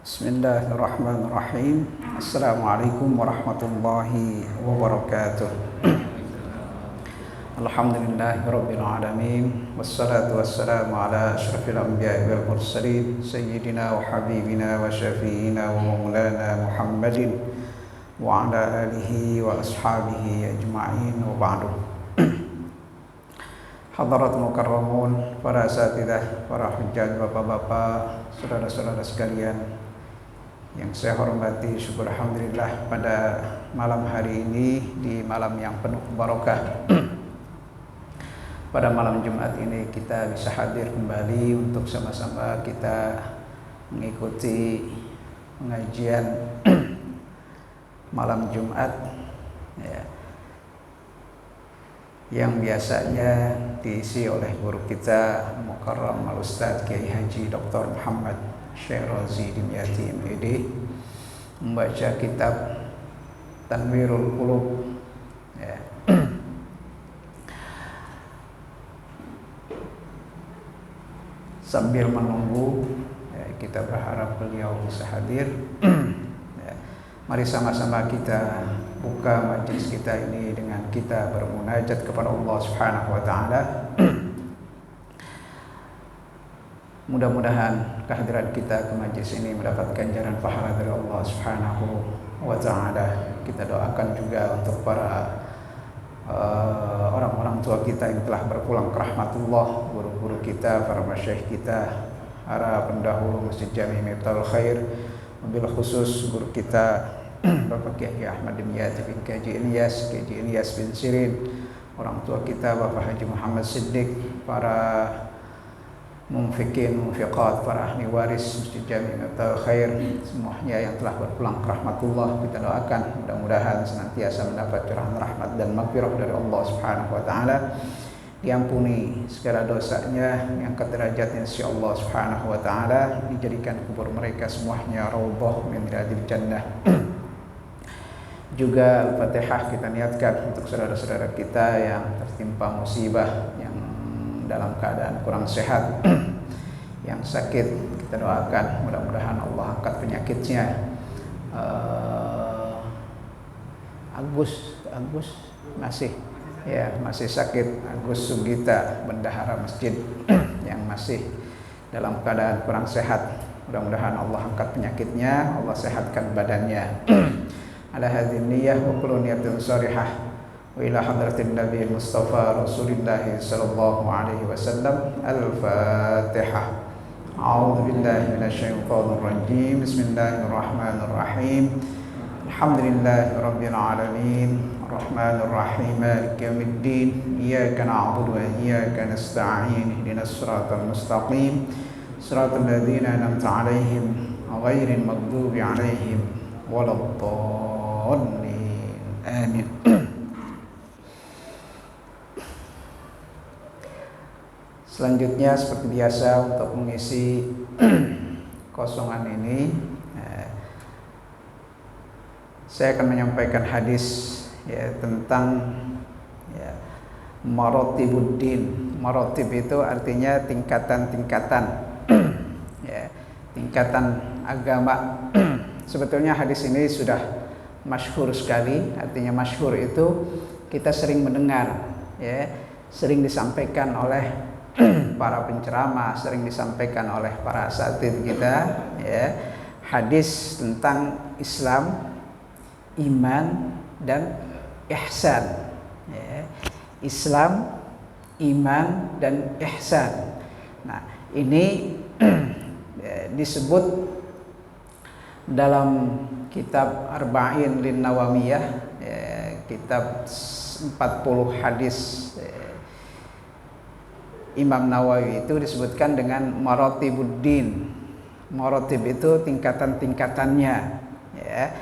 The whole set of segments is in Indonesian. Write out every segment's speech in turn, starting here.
Bismillahirrahmanirrahim. Assalamualaikum warahmatullahi wabarakatuh. Alhamdulillahirabbil alamin wassalatu wassalamu ala asyrafil anbiya'i wal mursalin sayyidina wa habibina wa syafi'ina wa maulana Muhammadin wa ala alihi wa ashabihi ajma'in wa ba'du. Hadaratul mukarramun, para asatidzah, para hujjaj, bapak-bapak, saudara-saudara sekalian yang saya hormati, syukur alhamdulillah pada malam hari ini di malam yang penuh barokah. Pada malam Jumat ini kita bisa hadir kembali untuk sama-sama kita mengikuti pengajian malam Jumat ya, yang biasanya diisi oleh guru kita Mukarram Al-Ustaz Kiai Haji Dr. Muhammad Syekh Razi Dimyati MID membaca kitab Tanwirul Qulub ya. Sambil menunggu ya, kita berharap beliau bisa hadir ya. Mari sama-sama kita buka majelis kita ini dengan kita bermunajat kepada Allah Subhanahu wa taala. Mudah-mudahan kehadiran kita ke majelis ini mendapatkan ganjaran pahala dari Allah Subhanahu wa taala. Kita doakan juga untuk para orang-orang tua kita yang telah berpulang ke rahmatullah, guru-guru kita, para masyayikh kita, para pendahulu Masjid Jami Miftaul Khair, wabil khusus guru kita Bapak Kiai Ahmad Dimyati bin Kiai Ilyas bin Sirin, orang tua kita Bapak Haji Muhammad Siddiq, para munfiqin, munfiqat, para ahli waris Masjid Jami Miftaul Khair, semuanya yang telah berpulang ke rahmatullah, kita doakan mudah-mudahan senantiasa mendapat curahan rahmat dan maghfirah dari Allah Subhanahu wa taala, diampuni segala dosanya, diangkat derajatnya insya Allah Subhanahu wa taala, dijadikan kubur mereka semuanya raudhah min riyadil jannah. Juga Al-Fatihah kita niatkan untuk saudara-saudara kita yang tertimpa musibah, yang dalam keadaan kurang sehat, yang sakit, kita doakan mudah-mudahan Allah angkat penyakitnya. Agus masih sakit, Agus Sugita, bendahara masjid yang masih dalam keadaan kurang sehat, mudah-mudahan Allah angkat penyakitnya, Allah sehatkan badannya. Ala hadhihi niyyah wa kullu niyatin sharihah wa ila hadratin Nabi Mustafa Rasulillah sallallahu alaihi wasallam. Al-Fatihah. A'udzu billahi minasyaitonir rajim. Bismillahirrahmanirrahim. Alhamdulillahirabbil alamin. Arrahmanir rahim. Maliki yaumiddin. Iyyaka na'budu wa iyyaka nasta'in. Ihdinas siratal mustaqim. Siratal ladzina an'amta 'alaihim ghairil maghdubi 'alaihim waladdallin. Amin. Selanjutnya seperti biasa untuk mengisi kosongan ini saya akan menyampaikan hadis ya, tentang ya, maratibuddin. Maratib itu artinya tingkatan-tingkatan ya, tingkatan agama. Sebetulnya hadis ini sudah masyhur sekali. Artinya masyhur itu kita sering mendengar ya, sering disampaikan oleh para penceramah, sering disampaikan oleh para asatidz kita ya, hadis tentang Islam, iman dan ihsan ya. Islam, iman dan ihsan. Nah, ini disebut dalam kitab Arba'in lin Nawawiyah ya, kitab 40 hadis Imam Nawawi itu disebutkan dengan maratibuddin. Maratib itu tingkatan-tingkatannya ya.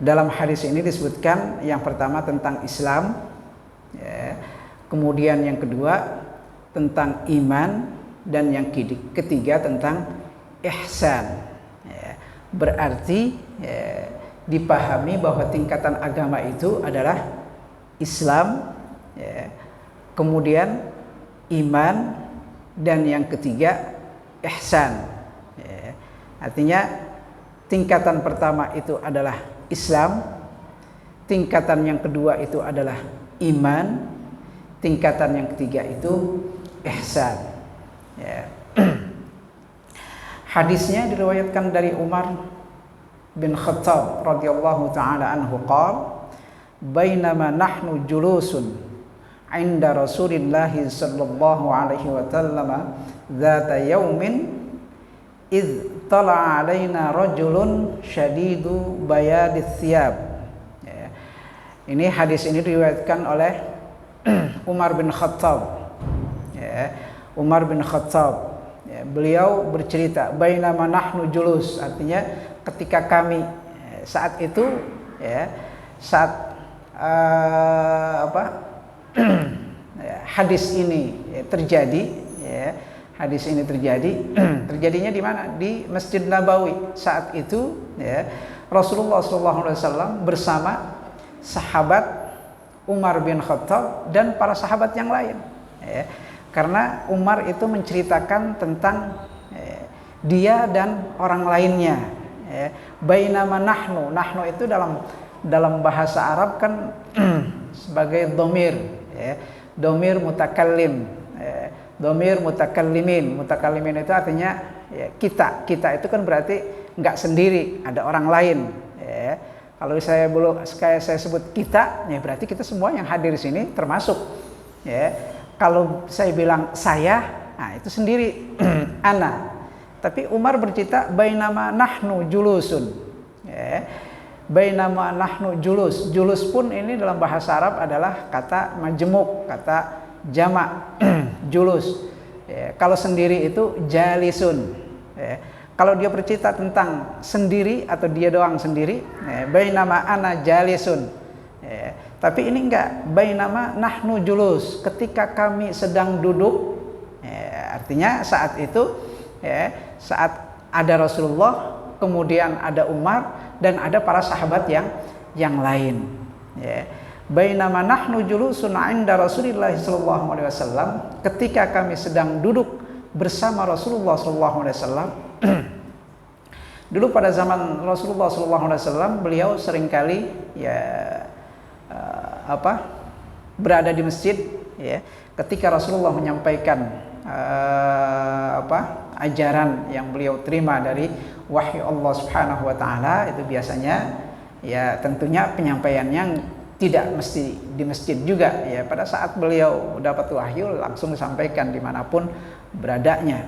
Dalam hadis ini disebutkan yang pertama tentang Islam ya, kemudian yang kedua tentang iman, dan yang ketiga tentang ihsan ya. Berarti ya, dipahami bahwa tingkatan agama itu adalah Islam ya, kemudian iman, dan yang ketiga ihsan ya. Artinya Tingkatan pertama itu adalah Islam, tingkatan yang kedua itu adalah iman, tingkatan yang ketiga itu ihsan. Ya. Hadisnya diriwayatkan dari Umar bin Khattab radhiyallahu taala anhu qala bainama nahnu julusun 'inda Rasulillah sallallahu alaihi wa sallam dzata yaumin id tala 'alaina rajulun syadidu bayadits thiyab. Ya. Ini hadis ini diriwayatkan oleh Umar bin Khattab. Ya. Umar bin Khattab, ya, beliau bercerita bainama nahnu julus, artinya ketika kami saat itu, ya, saat hadis ini terjadi, ya, hadis ini terjadinya di mana? Di Masjid Nabawi. Saat itu, ya, Rasulullah SAW bersama sahabat Umar bin Khattab dan para sahabat yang lain, ya. Karena Umar itu menceritakan tentang dia dan orang lainnya. Bainama nahnu itu dalam bahasa Arab kan sebagai domir, domir mutakallim, domir mutakallimin. Mutakallimin itu artinya kita itu kan berarti nggak sendiri, ada orang lain. Kalau saya sebut kita, ya berarti kita semua yang hadir di sini termasuk. Kalau saya bilang saya, nah itu sendiri ana. Tapi Umar bercerita bainama nahnu julusun. Bainama nahnu julus. Julus pun ini dalam bahasa Arab adalah kata majemuk, kata jamak. Julus. Kalau sendiri itu jalisun. Kalau dia bercerita tentang sendiri atau dia doang sendiri, bainama ana jalisun. Tapi ini enggak, bainama nahnu julus, ketika kami sedang duduk, artinya saat itu, saat ada Rasulullah, kemudian ada Umar dan ada para sahabat yang lain. Bainama nahnu julusun 'inda Rasulillah sallallahu alaihi wasallam, ketika kami sedang duduk bersama Rasulullah sallallahu alaihi wasallam. Dulu pada zaman Rasulullah sallallahu alaihi wasallam, beliau seringkali berada di masjid, ya, ketika Rasulullah menyampaikan ajaran yang beliau terima dari wahyu Allah Subhanahu wa taala, itu biasanya ya tentunya penyampaiannya tidak mesti di masjid juga, ya. Pada saat beliau dapat wahyu langsung disampaikan dimanapun beradanya.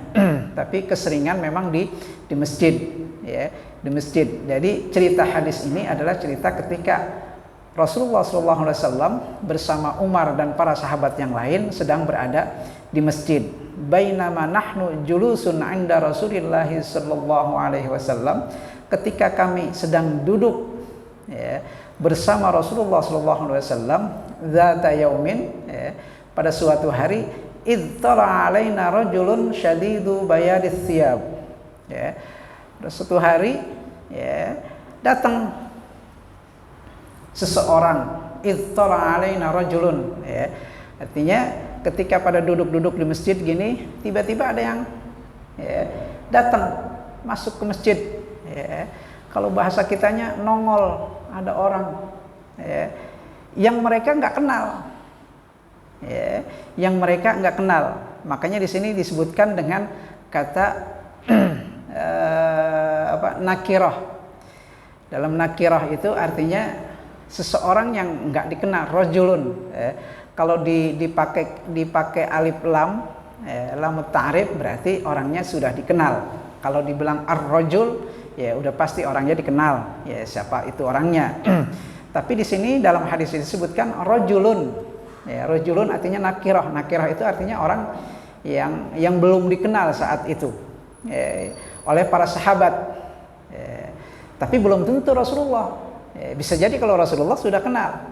Tapi keseringan memang di masjid, ya, di masjid. Jadi cerita hadis ini adalah cerita ketika Rasulullah SAW bersama Umar dan para sahabat yang lain sedang berada di masjid. Bainama nahnu julusun 'inda Rasulillah sallallahu alaihi wasallam, ketika kami sedang duduk, ya, bersama Rasulullah sallallahu alaihi wasallam, dzata yaumin, ya, pada suatu hari, id tala 'alaina rajulun syadidu bayadits thiyab. Ya, pada suatu hari, ya, datang seseorang, ittala alaina rajulun, ya. Artinya ketika pada duduk-duduk di masjid gini, tiba-tiba ada yang, ya, datang masuk ke masjid, ya. Kalau bahasa kitanya nongol, ada orang, ya, yang mereka nggak kenal, ya, yang mereka nggak kenal. Makanya di sini disebutkan dengan kata nakirah. Dalam nakirah itu artinya seseorang yang nggak dikenal, rajulun. Kalau dipakai alif lam, lam ta'rif, berarti orangnya sudah dikenal. Kalau dibilang ar-rajul, ya udah pasti orangnya dikenal, ya siapa itu orangnya. Tapi di sini dalam hadis disebutkan rajulun. Ya, rajulun artinya nakirah. Nakirah itu artinya orang yang belum dikenal saat itu, ya, oleh para sahabat. Ya, tapi belum tentu Rasulullah. Bisa jadi kalau Rasulullah sudah kenal,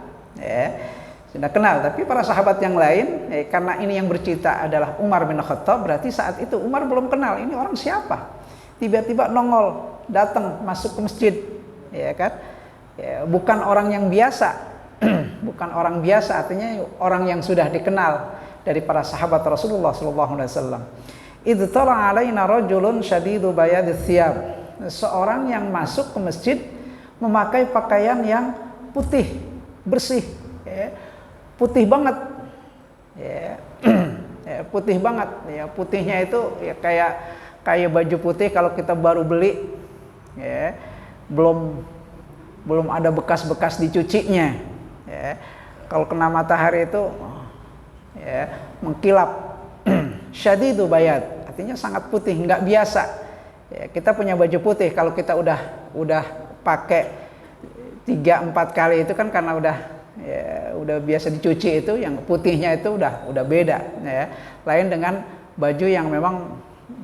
sudah kenal, tapi para sahabat yang lain, karena ini yang bercerita adalah Umar bin Khattab, berarti saat itu Umar belum kenal ini orang siapa. Tiba-tiba nongol, datang masuk ke masjid, ya kan? Bukan orang yang biasa, bukan orang biasa, artinya orang yang sudah dikenal dari para sahabat Rasulullah SAW. Idh tala alaina rajulun syadidu bayadits thiyab. seorang yang masuk ke masjid memakai pakaian yang putih, bersih, ya, putih banget, ya, ya, putih banget, ya, putihnya itu ya kayak baju putih kalau kita baru beli, ya, belum ada bekas-bekas dicucinya, ya. Kalau kena matahari itu, ya, mengkilap. Syadidu bayad, artinya sangat putih, nggak biasa. Ya, kita punya baju putih, kalau kita udah pakai 3-4 kali itu kan karena udah biasa dicuci, itu yang putihnya itu udah beda, ya. Lain dengan baju yang memang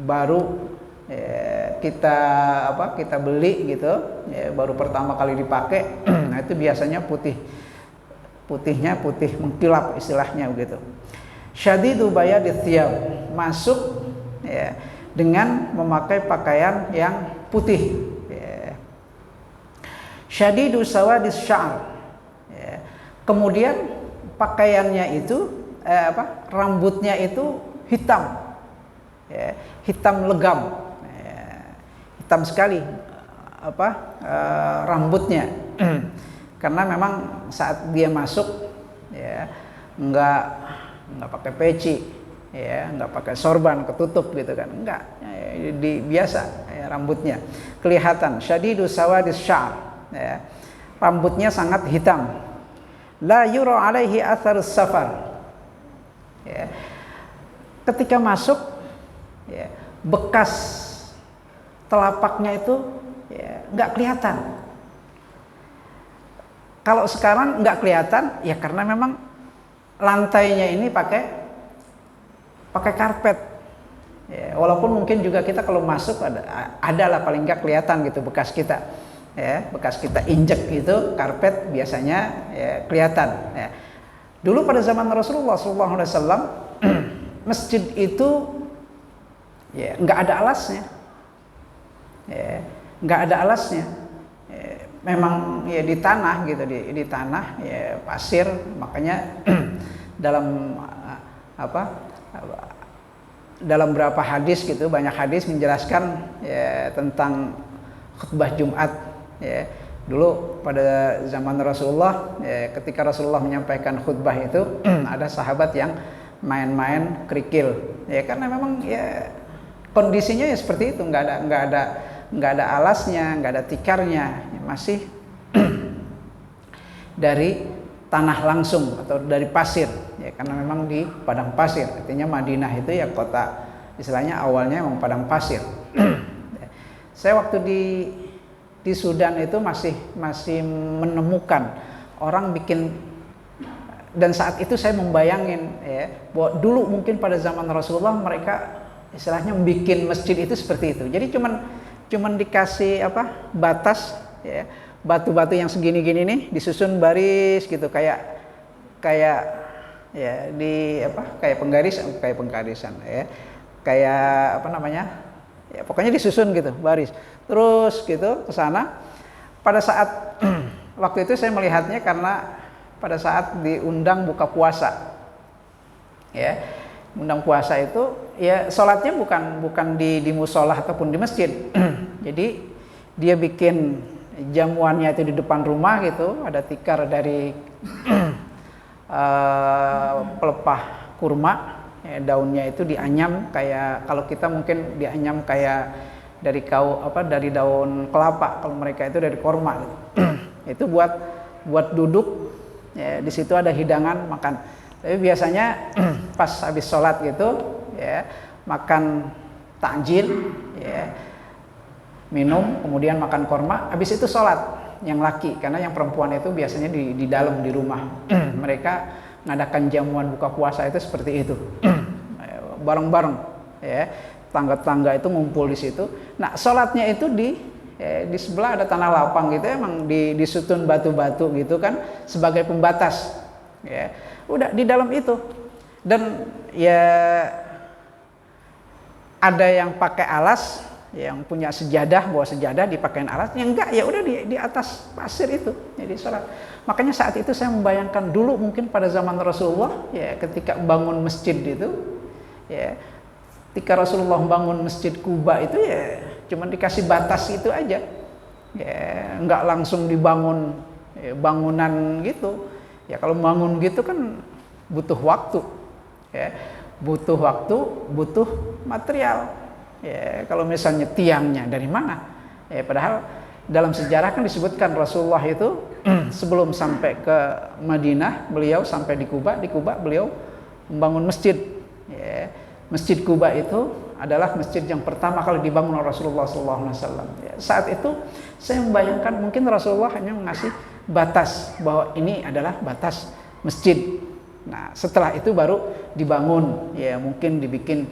baru, ya, kita beli gitu, ya, baru pertama kali dipakai. Nah, itu biasanya putihnya putih mengkilap istilahnya begitu. Syadidu bayadith thiyab, masuk, ya, dengan memakai pakaian yang putih, ya. Syadidu sawadis sya'r, ya. Kemudian pakaiannya itu rambutnya itu hitam, ya, hitam legam, ya, hitam sekali rambutnya. Karena memang saat dia masuk, ya, nggak pakai peci, ya, nggak pakai sorban ketutup gitu kan, enggak, ya, biasa, ya, rambutnya kelihatan. Syadidu sawadis sya'r, ya, rambutnya sangat hitam. La yura alaihi atharus safar, ya. Ketika masuk, ya, bekas telapaknya itu, ya, nggak kelihatan. Kalau sekarang nggak kelihatan, ya karena memang lantainya ini pakai karpet, ya, walaupun mungkin juga kita kalau masuk adalah paling nggak kelihatan gitu bekas kita, ya, bekas kita injek gitu karpet biasanya, ya, kelihatan, ya. Dulu pada zaman Rasulullah SAW masjid itu, ya, nggak ada alasnya, ya, nggak ada alasnya, ya, memang, ya, di tanah gitu, di tanah, ya, pasir. Makanya dalam dalam berapa hadis gitu, banyak hadis menjelaskan, ya, tentang khutbah Jumat, ya. Dulu pada zaman Rasulullah, ya, ketika Rasulullah menyampaikan khutbah itu ada sahabat yang main-main kerikil, ya, karena memang, ya, kondisinya ya seperti itu, nggak ada alasnya, nggak ada tikarnya, ya, masih dari tanah langsung atau dari pasir, ya, karena memang di padang pasir. Artinya Madinah itu ya kota, istilahnya awalnya memang padang pasir. Saya waktu di Sudan itu masih menemukan orang bikin, dan saat itu saya membayangin, ya, bahwa dulu mungkin pada zaman Rasulullah mereka istilahnya bikin masjid itu seperti itu. Jadi cuman dikasih batas, ya, batu-batu yang segini-gini nih disusun baris gitu, kayak ya kayak penggarisan, ya, kayak ya, pokoknya disusun gitu baris terus gitu ke sana. Pada saat waktu itu saya melihatnya karena pada saat diundang buka puasa, ya, undang puasa itu, ya, sholatnya bukan di musola ataupun di masjid. Jadi dia bikin jamuannya itu di depan rumah gitu, ada tikar dari pelepah kurma, ya, daunnya itu dianyam kayak kalau kita mungkin dianyam kayak dari dari daun kelapa, kalau mereka itu dari korma gitu. Itu buat duduk, ya, di situ ada hidangan makan. Tapi biasanya pas habis sholat gitu, ya, makan takjil, ya, minum, kemudian makan korma, habis itu sholat yang laki, karena yang perempuan itu biasanya di dalam di rumah. Mereka ngadakan jamuan buka puasa itu seperti itu, bareng-bareng, ya, tangga-tangga itu ngumpul di situ. Nah, sholatnya itu di sebelah ada tanah lapang gitu, emang disutun batu-batu gitu kan sebagai pembatas, ya, udah di dalam itu. Dan ya ada yang pakai alas, yang punya sejadah, bawa sejadah dipakein alas, yang enggak ya udah di atas pasir itu, jadi sholat. Makanya saat itu saya membayangkan dulu mungkin pada zaman Rasulullah, ya, ketika bangun masjid itu, ya, ketika Rasulullah bangun masjid Kuba itu, ya, cuman dikasih batas itu aja. Ya, nggak langsung dibangun bangunan gitu. Ya kalau bangun gitu kan butuh waktu. Ya, butuh waktu, butuh material. Ya, kalau misalnya tiangnya dari mana? Ya, padahal dalam sejarah kan disebutkan Rasulullah itu sebelum sampai ke Madinah, beliau sampai di Kuba beliau membangun masjid. Ya, Masjid Kuba itu adalah masjid yang pertama kali dibangun oleh Rasulullah SAW. Ya, saat itu saya membayangkan mungkin Rasulullah hanya mengasih batas bahwa ini adalah batas masjid. Nah, setelah itu baru dibangun, ya mungkin dibikin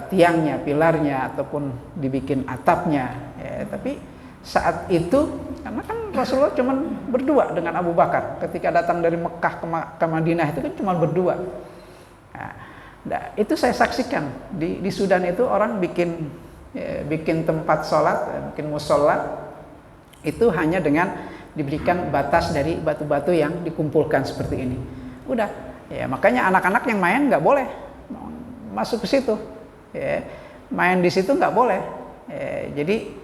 tiangnya, pilarnya, ataupun dibikin atapnya. Ya, tapi saat itu karena kan Rasulullah cuma berdua dengan Abu Bakar ketika datang dari Mekah ke Madinah itu kan cuma berdua. Nah, itu saya saksikan di Sudan itu orang bikin tempat sholat, bikin musola itu hanya dengan diberikan batas dari batu-batu yang dikumpulkan seperti ini. Udah, ya makanya anak-anak yang main nggak boleh masuk ke situ, ya, main di situ nggak boleh. Jadi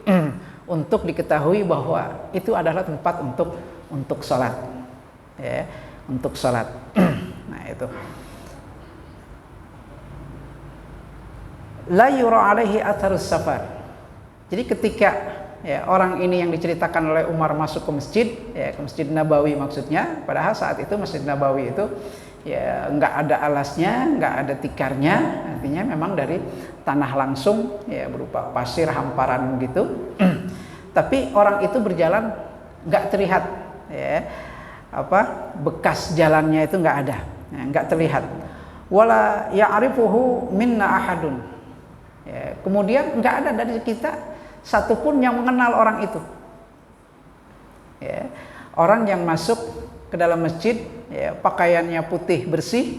untuk diketahui bahwa itu adalah tempat untuk sholat, ya, untuk sholat. Nah itu. La yura alaihi atharus safar. Jadi ketika ya, orang ini yang diceritakan oleh Umar masuk ke masjid, ya, ke Masjid Nabawi maksudnya, padahal saat itu Masjid Nabawi itu ya nggak ada alasnya, nggak ada tikarnya, artinya memang dari tanah langsung, ya berupa pasir hamparan gitu. Tapi orang itu berjalan nggak terlihat, ya bekas jalannya itu nggak ada, ya, nggak terlihat. Wala ya'rifuhu minna ahadun. Ya, kemudian nggak ada dari kita satupun yang mengenal orang itu. Ya, orang yang masuk ke dalam masjid, ya, pakaiannya putih bersih,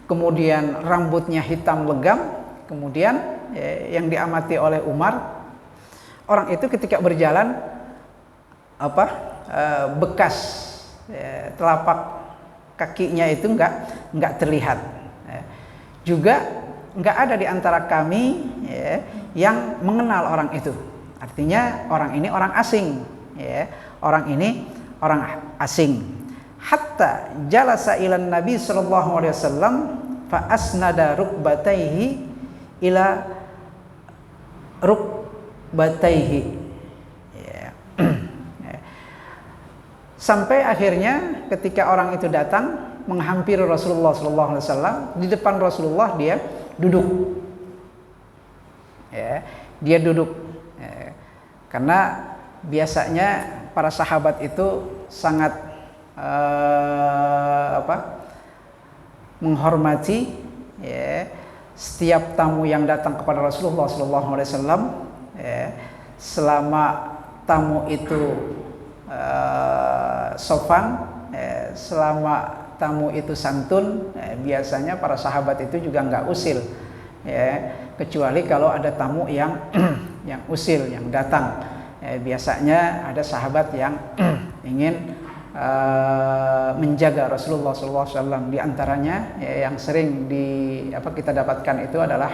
kemudian rambutnya hitam legam, kemudian ya, yang diamati oleh Umar, orang itu ketika berjalan bekas ya, telapak kakinya itu nggak terlihat. Ya. Juga nggak ada di antara kami ya, yang mengenal orang itu. Artinya orang ini orang asing, ya. Orang ini orang asing. Hatta jalasa ilan Nabi sallallahu alaihi wasallam fa asnada rukbataihi ila rukbataihi. Ya. Sampai akhirnya ketika orang itu datang menghampiri Rasulullah sallallahu alaihi wasallam, di depan Rasulullah dia duduk, ya, dia duduk, ya, karena biasanya para sahabat itu sangat menghormati, ya, setiap tamu yang datang kepada Rasulullah SAW, ya, selama tamu itu sopan, ya, selama tamu itu santun, biasanya para sahabat itu juga nggak usil, ya, kecuali kalau ada tamu yang yang usil, yang datang. Biasanya ada sahabat yang ingin menjaga Rasulullah SAW. Di antaranya ya, yang sering kita dapatkan itu adalah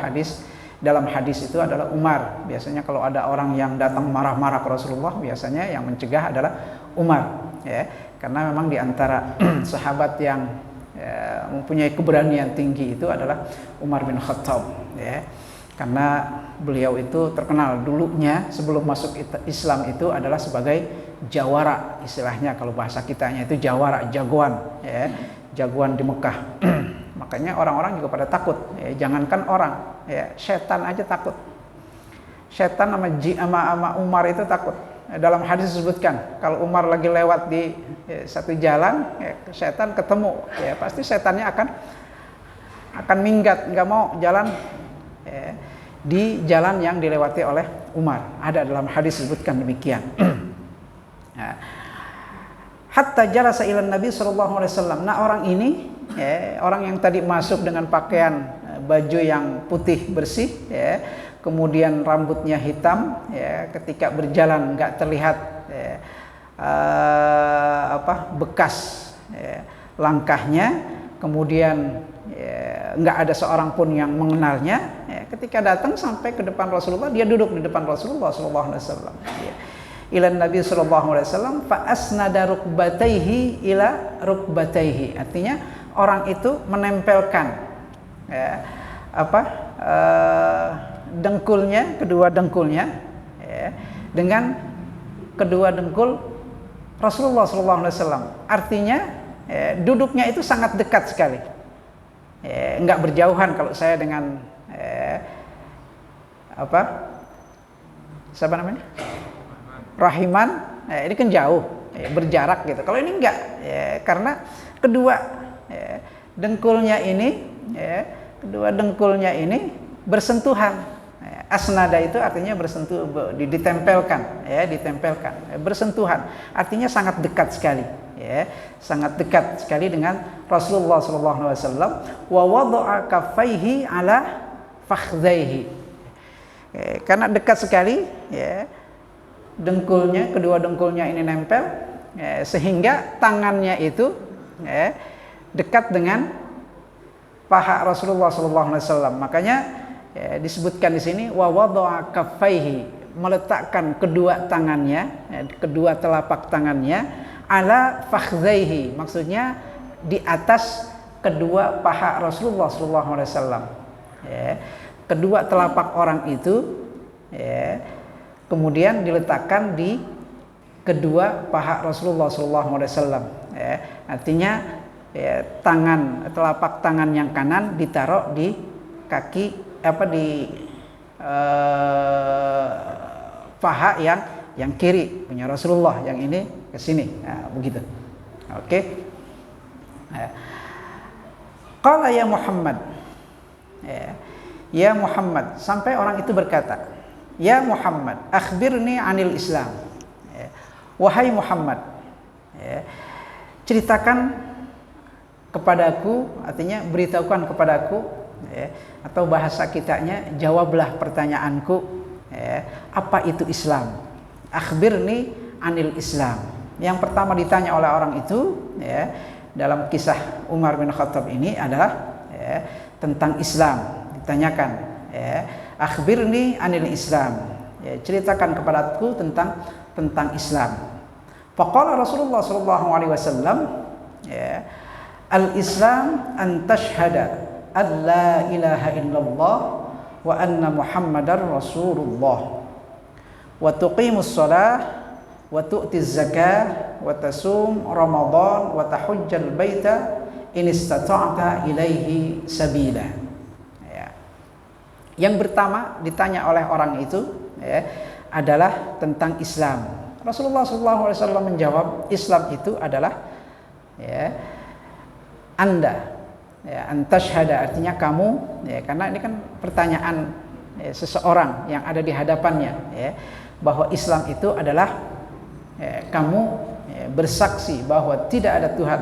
dalam hadis itu adalah Umar. Biasanya kalau ada orang yang datang marah-marah ke Rasulullah, biasanya yang mencegah adalah Umar, ya. Karena memang di antara sahabat yang mempunyai keberanian tinggi itu adalah Umar bin Khattab, ya. Karena beliau itu terkenal dulunya sebelum masuk Islam itu adalah sebagai jawara, istilahnya kalau bahasa kitanya itu jawara, jagoan, ya, jagoan di Mekah. Makanya orang-orang juga pada takut, ya, jangankan orang, ya, setan aja takut. Setan sama Umar itu takut. Dalam hadis disebutkan kalau Umar lagi lewat di satu jalan, ya, setan ketemu, ya, pasti setannya akan minggat, nggak mau jalan, ya, di jalan yang dilewati oleh Umar. Ada dalam hadis disebutkan demikian. Ya. Hatta jalasa ilan Nabi SAW. Nah orang ini, ya, orang yang tadi masuk dengan pakaian baju yang putih bersih, ya, kemudian rambutnya hitam, ya, ketika berjalan nggak terlihat, ya, bekas, ya, langkahnya, kemudian ya, nggak ada seorang pun yang mengenalnya, ya, Ketika datang sampai ke depan Rasulullah, dia duduk di depan Rasulullah sallallahu alaihi wasallam. Ya. Ila Nabi sallallahu alaihi wasallam fa asnada rukbataihi ila rukbataihi. Artinya orang itu menempelkan dengkulnya, kedua dengkulnya dengan kedua dengkul Rasulullah sallallahu alaihi wasallam. Artinya duduknya itu sangat dekat sekali. Enggak berjauhan kalau saya dengan siapa namanya? Rahiman, ini kan jauh, berjarak gitu. Kalau ini enggak, karena kedua dengkulnya ini bersentuhan. Asnada itu artinya bersentuh, ditempelkan, bersentuhan. Artinya sangat dekat sekali, sangat dekat sekali dengan Rasulullah sallallahu alaihi wasallam. Wa wada'a kaffaihi ala fakhdhaihi. Karena dekat sekali, dengkulnya, kedua dengkulnya ini nempel, sehingga tangannya itu dekat dengan paha Rasulullah sallallahu alaihi wasallam. Makanya disebutkan di sini wa wada'a kaffaihi, meletakkan kedua tangannya, kedua telapak tangannya ala fakhdhaihi, maksudnya di atas kedua paha Rasulullah sallallahu alaihi wasallam. Kedua telapak orang itu kemudian diletakkan di kedua paha Rasulullah sallallahu alaihi wasallam. Artinya telapak tangan yang kanan ditaruh di kaki di paha yang kiri punya Rasulullah, yang ini ke sini. Nah, begitu. Oke. Qala ya Muhammad. Ya Muhammad, sampai orang itu berkata, "Ya Muhammad, akhbirni 'anil Islam." Wahai Muhammad, ceritakan kepadaku, artinya beritahukan kepadaku, atau bahasa kitanya jawablah pertanyaanku, apa itu Islam? Akhbirni 'anil Islam. Yang pertama ditanya oleh orang itu dalam kisah Umar bin Khattab ini adalah tentang Islam. Ditanyakan, akhbirni 'anil Islam, ceritakan kepadaku tentang Islam. Faqala Rasulullah sallallahu alaihi wasallam, al-Islam an tashhada an la ilaha illallah wa anna Muhammadar Rasulullah wa tuqimus shalah wa tu'tiz zakah wa tasum Ramadan wa tahujjal baita in istata'ta ilaihi sabila. Yang pertama ditanya oleh orang itu adalah tentang Islam. Rasulullah SAW menjawab, Islam itu adalah Anda antashhada, artinya kamu, karena ini kan pertanyaan seseorang yang ada di hadapannya, bahwa Islam itu adalah kamu bersaksi bahwa tidak ada Tuhan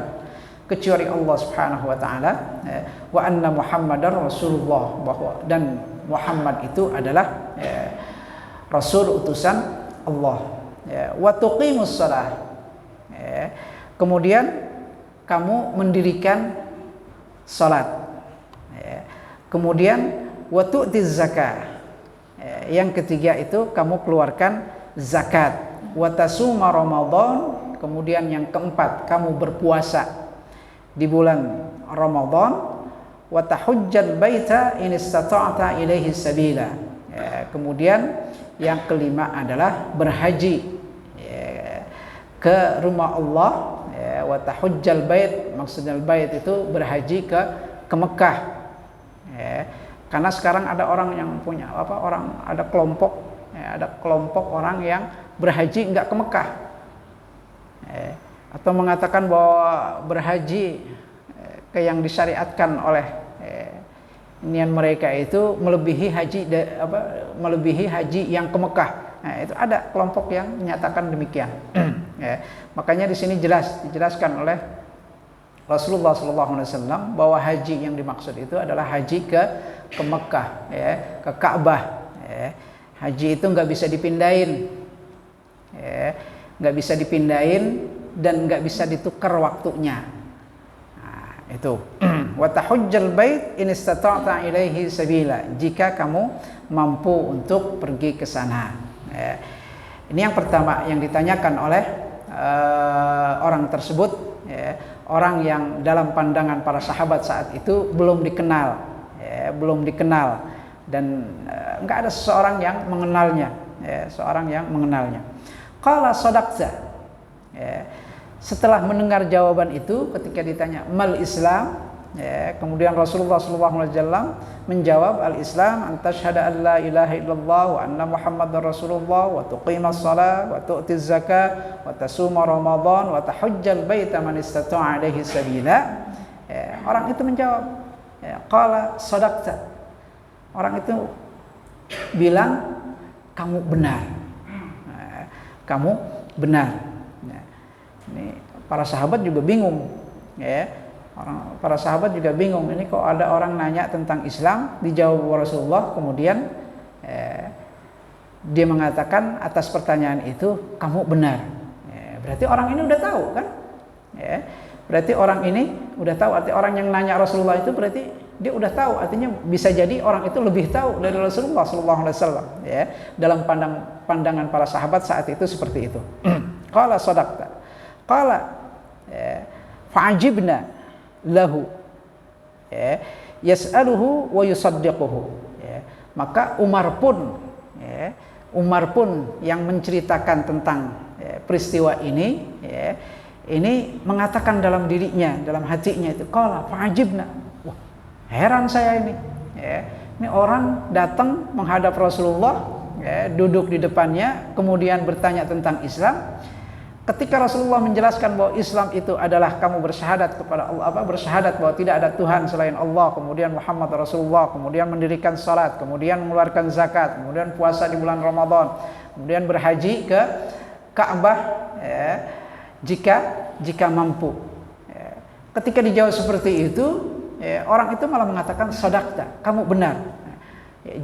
kecuali Allah Subhanahu wa taala, wa anna Muhammadar Rasulullah, bahwa dan Muhammad itu adalah rasul utusan Allah, wa tuqimus shalah, kemudian kamu mendirikan salat, kemudian wa tu'tiz zakah, yang ketiga itu kamu keluarkan zakat, wa tasuma Ramadan, kemudian yang keempat kamu berpuasa di bulan Ramadan, wa tahujjal baita in istata'ta ilaihi sabila, kemudian yang kelima adalah berhaji ke rumah Allah, wa tahujjal bait, maksudnya bait itu berhaji ke Mekah. Karena sekarang ada orang yang punya ada kelompok orang yang berhaji enggak ke Mekah, atau mengatakan bahwa berhaji ke yang disyariatkan oleh niat mereka itu melebihi haji yang ke Mekah. Nah, itu ada kelompok yang menyatakan demikian. Makanya di sini dijelaskan oleh Rasulullah SAW bahwa haji yang dimaksud itu adalah haji ke Mekah, ke Ka'bah. Haji itu nggak bisa dipindahin, dan nggak bisa ditukar waktunya. Nah, itu. Wa tahujjal bait in istata'ta ilaihi sabila, jika kamu mampu untuk pergi ke sana. Ini yang pertama yang ditanyakan oleh orang tersebut, orang yang dalam pandangan para sahabat saat itu belum dikenal, dan enggak ada seseorang yang mengenalnya, Qala sadaqta. Setelah mendengar jawaban itu, ketika ditanya mal Islam, kemudian Rasulullah SAW menjawab, al-Islam an tashhada an la ilaha illallah wa anna Muhammadar Rasulullah wa tuqimas shalah wa tu'tiz zakah wa tasuma Ramadan wa tahujjal baita man istata'a alaihi sabila. Orang itu menjawab, qala sadaqta. Orang itu bilang, kamu benar. Kamu benar. Ini para sahabat juga bingung, para sahabat juga bingung. Ini kok ada orang nanya tentang Islam, dijawab Rasulullah, kemudian dia mengatakan atas pertanyaan itu, kamu benar. Berarti orang ini udah tahu kan? Berarti orang ini udah tahu. Arti orang yang nanya Rasulullah itu berarti dia udah tahu. Artinya bisa jadi orang itu lebih tahu dari Rasulullah SAW. Dalam pandangan para sahabat saat itu seperti itu. Qala sadaqta. Qala fa'ajibna lahu yas'aluhu wa yusaddiquhu. Maka Umar pun yang menceritakan tentang peristiwa ini, ini mengatakan dalam dirinya, dalam hatinya itu, qala fa'ajibna. Wah, heran saya ini. Ini orang datang menghadap Rasulullah, duduk di depannya, kemudian bertanya tentang Islam. Ketika Rasulullah menjelaskan bahwa Islam itu adalah kamu bersyahadat kepada Allah, bersyahadat bahwa tidak ada Tuhan selain Allah, kemudian Muhammad Rasulullah, kemudian mendirikan salat, kemudian mengeluarkan zakat, kemudian puasa di bulan Ramadan, kemudian berhaji ke Ka'bah jika mampu. Ketika dijawab seperti itu, orang itu malah mengatakan sadaqta, kamu benar.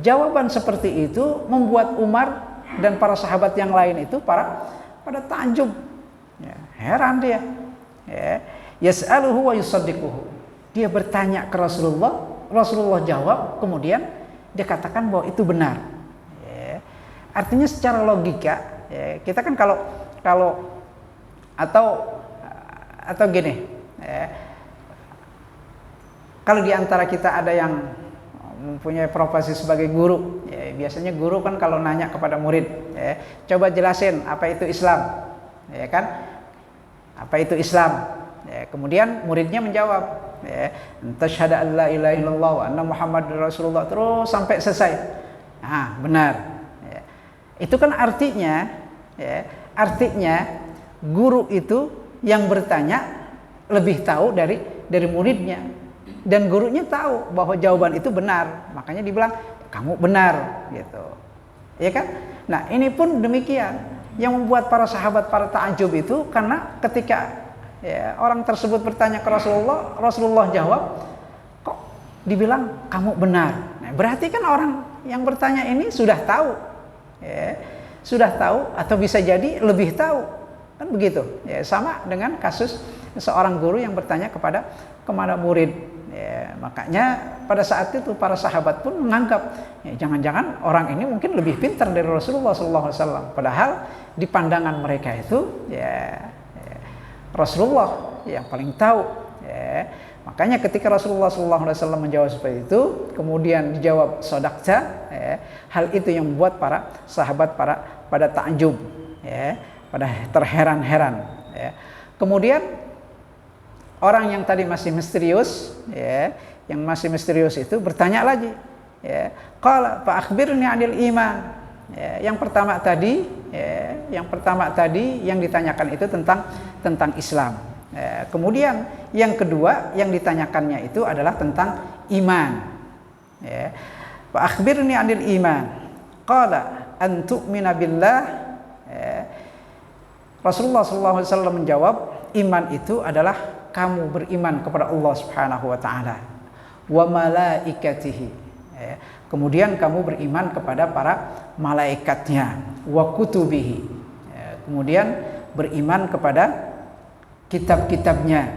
Jawaban seperti itu membuat Umar dan para sahabat yang lain itu pada takjub. Heran dia. Yas'aluhu wa yusaddiquhu. Dia bertanya ke Rasulullah, Rasulullah jawab, kemudian dia katakan bahwa itu benar. Artinya secara logika, kita kan kalau atau gini, kalau di antara kita ada yang mempunyai profesi sebagai guru, biasanya guru kan kalau nanya kepada murid, coba jelasin apa itu Islam, kan? Apa itu Islam? Kemudian muridnya menjawab, tasyhadu an la ilaha illallah wa anna Muhammadar Rasulullah, terus sampai selesai. Benar. Itu kan artinya guru itu yang bertanya lebih tahu dari muridnya, dan gurunya tahu bahwa jawaban itu benar, makanya dibilang kamu benar, gitu, ya kan? Nah, ini pun demikian yang membuat para sahabat para takjub itu, karena ketika orang tersebut bertanya ke Rasulullah, Rasulullah jawab, kok dibilang kamu benar. Nah, berarti kan orang yang bertanya ini sudah tahu, atau bisa jadi lebih tahu, kan begitu. Sama dengan kasus seorang guru yang bertanya kepada murid. Makanya pada saat itu para sahabat pun menganggap, jangan-jangan orang ini mungkin lebih pintar dari Rasulullah SAW. Padahal di pandangan mereka itu Rasulullah yang paling tahu. Makanya ketika Rasulullah SAW menjawab seperti itu, kemudian dijawab sadaqta, hal itu yang membuat para sahabat pada takjub, pada terheran-heran. Kemudian orang yang tadi masih misterius, yang masih misterius itu bertanya lagi, qala fa akhbirni 'anil iman. Yang pertama tadi yang ditanyakan itu tentang Islam. Kemudian yang kedua yang ditanyakannya itu adalah tentang iman. Fa akhbirni 'anil iman. Qala an tu'mina billah. Rasulullah SAW menjawab, iman itu adalah kamu beriman kepada Allah Subhanahu wa taala, wa malaikatihi. Kemudian kamu beriman kepada para malaikatnya, wa kutubihi. Kemudian beriman kepada kitab-kitabnya.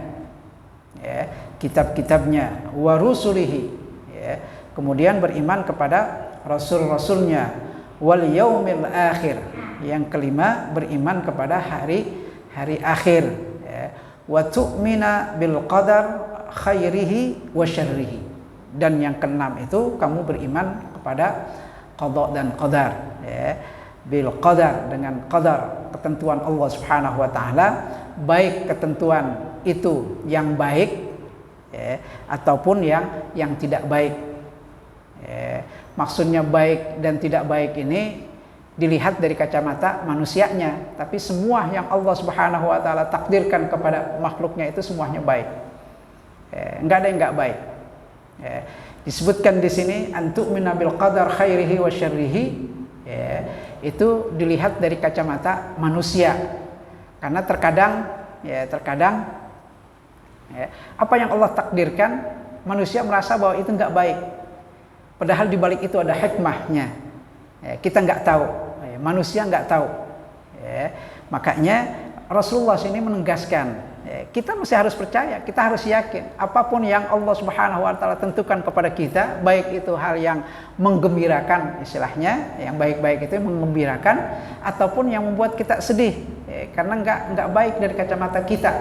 kitab-kitabnya, wa rusulihi, ya. Kemudian beriman kepada rasul-rasulnya, wal yaumil akhir. Yang kelima, beriman kepada hari akhir, ya. Wa tu'mina bil qadar khairihi wa syarrihi. Dan yang keenam itu kamu beriman kepada qada dan qadar, ya. Bil qadar, dengan qadar, ketentuan Allah Subhanahu wa taala, baik ketentuan itu yang baik, ya, ataupun yang tidak baik. Maksudnya baik dan tidak baik ini dilihat dari kacamata manusianya, tapi semua yang Allah Subhanahu wa taala takdirkan kepada makhluknya itu semuanya baik. Enggak ada yang enggak baik. Disebutkan di sini antu'mina bil qadar khairihi wa syarrihi, itu dilihat dari kacamata manusia. Karena terkadang apa yang Allah takdirkan manusia merasa bahwa itu enggak baik. Padahal di balik itu ada hikmahnya. Kita nggak tahu, manusia nggak tahu. Makanya Rasulullah sini menegaskan, kita mesti harus percaya, kita harus yakin. Apapun yang Allah Subhanahu wa taala tentukan kepada kita, baik itu hal yang menggembirakan, istilahnya, yang baik-baik itu menggembirakan, ataupun yang membuat kita sedih, karena nggak baik dari kacamata kita.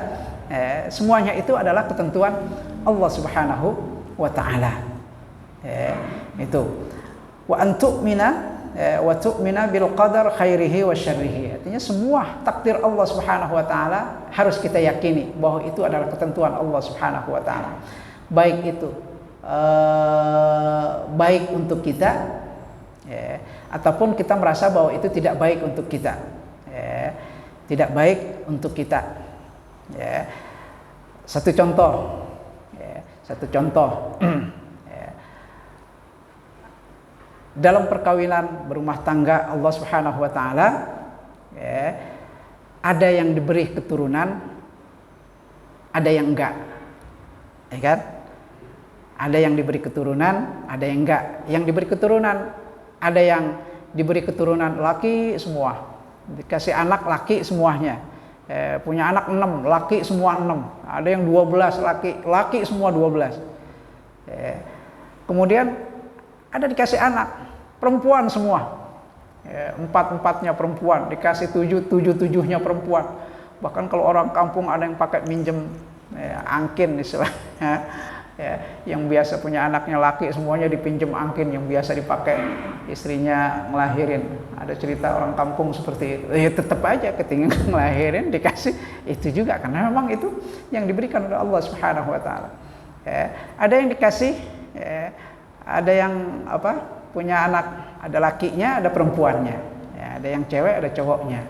Semuanya itu adalah ketentuan Allah Subhanahu wa taala. Itu wa tu'mina bil qadar khairihi wa syarrihi. Artinya semua takdir Allah Subhanahu wa taala harus kita yakini bahwa itu adalah ketentuan Allah Subhanahu wa taala. Baik itu baik untuk kita, ataupun kita merasa bahwa itu tidak baik untuk kita. Tidak baik untuk kita. Satu contoh. Dalam perkawinan berumah tangga Allah Subhanahu wa taala, ada yang diberi keturunan, ada yang enggak. Ya kan? Ada yang diberi keturunan, ada yang enggak. Yang diberi keturunan, ada yang diberi keturunan laki semua. Dikasih anak laki semuanya. Punya anak 6, laki semua 6. Ada yang 12 laki semua 12. Kemudian ada dikasih anak perempuan semua, 4-4-nya perempuan, dikasih 7-7-nya perempuan. Bahkan kalau orang kampung ada yang pakai minjem angkin istilahnya, yang biasa punya anaknya laki semuanya dipinjem angkin yang biasa dipakai istrinya ngelahirin. Ada cerita orang kampung seperti itu. Ya tetap aja ketika ngelahirin dikasih itu juga, karena memang itu yang diberikan oleh Allah Subhanahu wa taala. Ada yang dikasih, ada yang punya anak, ada lakinya, ada perempuannya, ada yang cewek, ada cowoknya.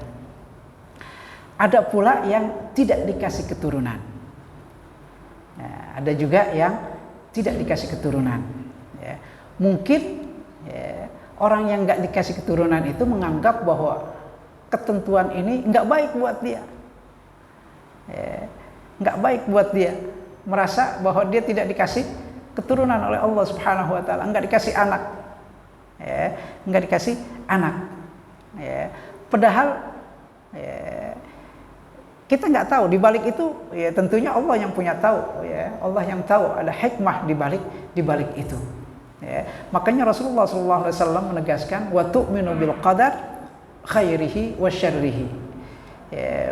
Ada pula yang tidak dikasih keturunan. Ada juga yang tidak dikasih keturunan. Mungkin orang yang nggak dikasih keturunan itu menganggap bahwa ketentuan ini nggak baik buat dia, nggak baik buat dia, merasa bahwa dia tidak dikasih keturunan oleh Allah Subhanahu wa taala, enggak dikasih anak. Enggak dikasih anak. Padahal kita enggak tahu di balik itu, tentunya Allah yang punya tahu, Allah yang tahu, ada hikmah di balik itu. Makanya Rasulullah sallallahu alaihi wasallam menegaskan wa tu'minu bil qadar khairihi wa syarrihi.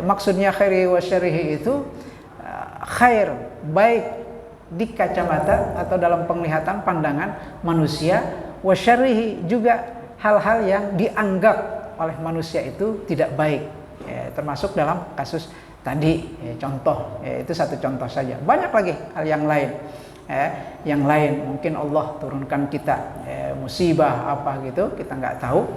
Maksudnya khairihi wa syarrihi itu khair, baik di kacamata atau dalam penglihatan pandangan manusia, wa syarrihi juga hal-hal yang dianggap oleh manusia itu tidak baik, termasuk dalam kasus tadi, contoh, itu satu contoh saja. Banyak lagi hal yang lain, mungkin Allah turunkan kita musibah apa gitu, kita nggak tahu,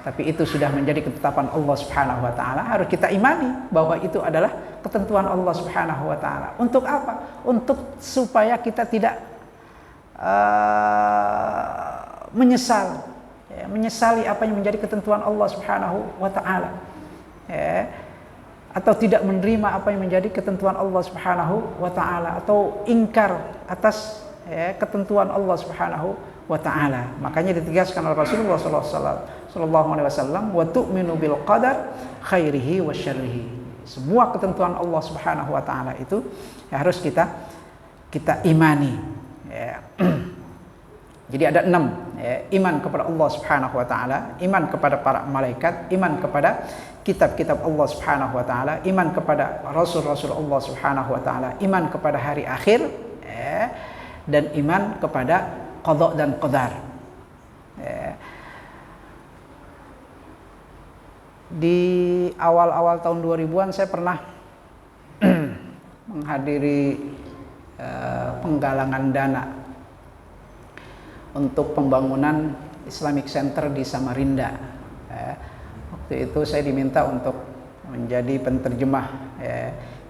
tapi itu sudah menjadi ketetapan Allah Subhanahu wa taala, harus kita imani bahwa itu adalah ketentuan Allah Subhanahu wa taala. Untuk apa? Untuk supaya kita tidak menyesali apa yang menjadi ketentuan Allah Subhanahu wa taala, atau tidak menerima apa yang menjadi ketentuan Allah Subhanahu wa taala, atau ingkar atas ketentuan Allah Subhanahu wa taala. Makanya ditegaskan oleh Rasulullah sallallahu alaihi wasallam, wa tu'minu bil qadar khairihi wa syarrihi. Semua ketentuan Allah Subhanahu wa taala itu harus kita kita imani. Ya. Jadi ada 6, ya. Iman kepada Allah Subhanahu wa taala, iman kepada para malaikat, iman kepada kitab-kitab Allah Subhanahu wa taala, iman kepada rasul-rasul Allah Subhanahu wa taala, iman kepada hari akhir, ya. Dan iman kepada qada dan qadar. Ya. Di awal-awal tahun 2000-an saya pernah menghadiri penggalangan dana untuk pembangunan Islamic Center di Samarinda. Waktu itu saya diminta untuk menjadi penterjemah.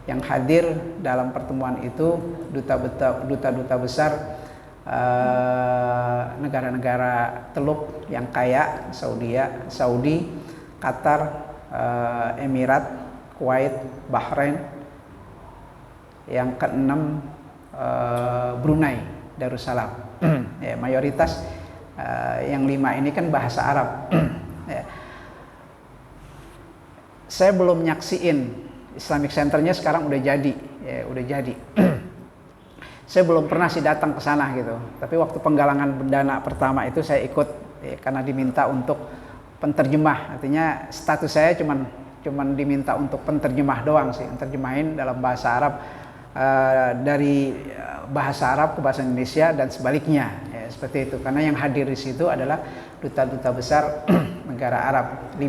Yang hadir dalam pertemuan itu duta-duta besar negara-negara Teluk yang kaya, Saudi, Qatar, Emirat, Kuwait, Bahrain. Yang keenam Brunei Darussalam. Ya, mayoritas yang 5 ini kan bahasa Arab. Ya. Saya belum nyaksiin Islamic Centernya, sekarang udah jadi, ya, udah jadi. Saya belum pernah sih datang ke sana gitu. Tapi waktu penggalangan dana pertama itu saya ikut, ya, karena diminta untuk penterjemah. Artinya status saya cuman diminta untuk penterjemah doang sih, terjemahin dalam bahasa Arab. Dari bahasa Arab ke bahasa Indonesia dan sebaliknya, ya, seperti itu. Karena yang hadir di situ adalah duta-duta besar negara Arab 5,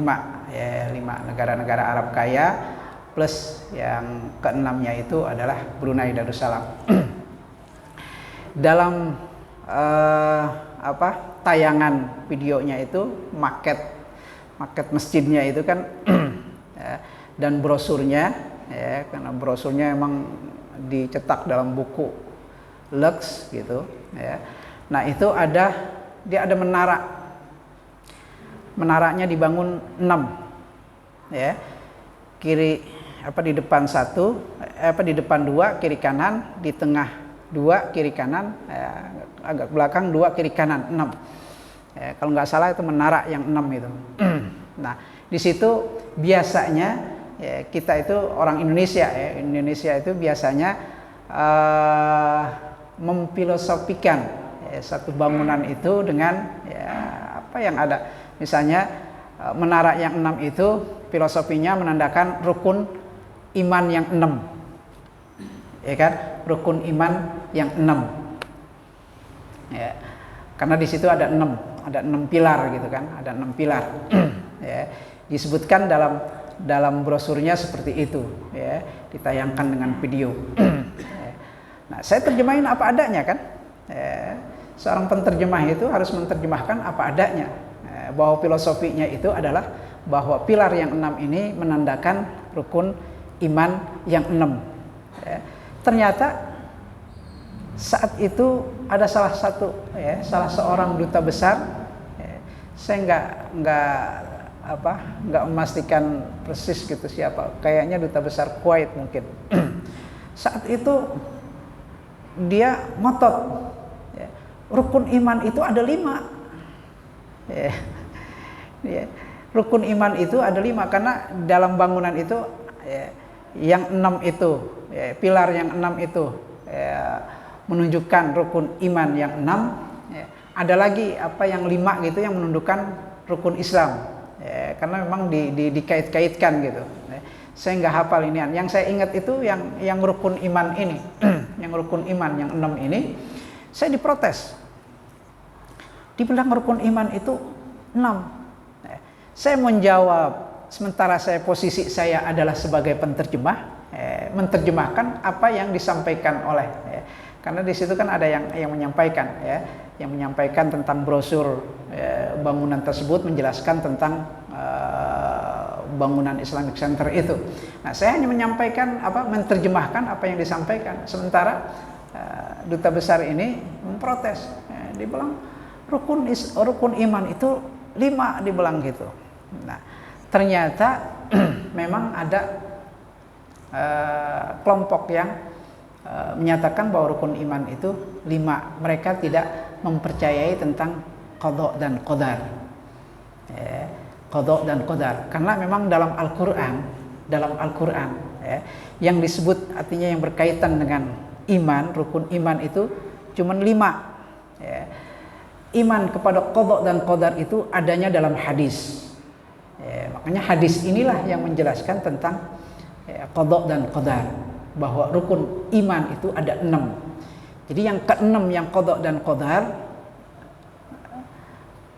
ya, 5 negara-negara Arab kaya, plus yang keenamnya itu adalah Brunei Darussalam. Dalam tayangan videonya itu maket masjidnya itu kan ya, dan brosurnya, ya, karena brosurnya emang dicetak dalam buku Lux gitu, ya. Nah, itu dia ada menaranya dibangun 6, ya. Di depan 1, di depan 2, kiri kanan, di tengah 2, kiri kanan, ya, agak belakang 2, kiri kanan 6. Ya, kalau nggak salah itu menara yang 6 itu. Nah, di situ biasanya, ya, kita itu orang Indonesia, ya. Indonesia itu biasanya memfilosofikan, ya, satu bangunan itu dengan, ya, apa yang ada. Misalnya menara yang 6 itu filosofinya menandakan rukun iman yang 6, ya kan? Rukun iman yang 6, ya. Karena di situ ada 6 pilar gitu kan, ada 6 pilar. Ya, disebutkan dalam brosurnya seperti itu, ya, ditayangkan dengan video. Nah, saya terjemahin apa adanya kan. Ya, seorang penterjemah itu harus menerjemahkan apa adanya. Ya, bahwa filosofinya itu adalah bahwa pilar yang 6 ini menandakan rukun iman yang 6. Ya, ternyata saat itu ada salah seorang duta besar. Ya, saya nggak memastikan persis gitu siapa, kayaknya duta besar Kuwait mungkin. Saat itu dia ngotot, ya, rukun iman itu ada 5, ya. Ya, rukun iman itu ada 5 karena dalam bangunan itu, ya, yang 6 itu, ya, pilar yang 6 itu, ya, menunjukkan rukun iman yang 6, ya. Ada lagi yang 5 gitu yang menunjukkan rukun Islam. Ya, karena memang dikait-kaitkan gitu. Ya, saya nggak hafal ini. Yang saya ingat itu yang rukun iman ini, yang rukun iman yang 6 ini, saya diprotes. Dibilang rukun iman itu 6. Ya, saya menjawab, sementara posisi saya adalah sebagai penterjemah, menterjemahkan apa yang disampaikan oleh. Ya, karena di situ kan ada yang menyampaikan, ya, yang menyampaikan tentang brosur, bangunan tersebut, menjelaskan tentang bangunan Islamic Center itu. Nah, saya hanya menyampaikan menerjemahkan apa yang disampaikan. Sementara duta besar ini memprotes. Dia bilang rukun iman itu 5, dibilang gitu. Nah, ternyata memang ada kelompok yang menyatakan bahwa rukun iman itu 5. Mereka tidak mempercayai tentang qada dan qadar. Qada dan qadar. Karena memang dalam Al-Qur'an, ya, yang disebut artinya yang berkaitan dengan iman, rukun iman itu cuma 5. Ya. Iman kepada qada dan qadar itu adanya dalam hadis. Ya, makanya hadis inilah yang menjelaskan tentang qada dan qadar, bahwa rukun iman itu ada 6. Jadi yang ke-6 yang qada dan qadar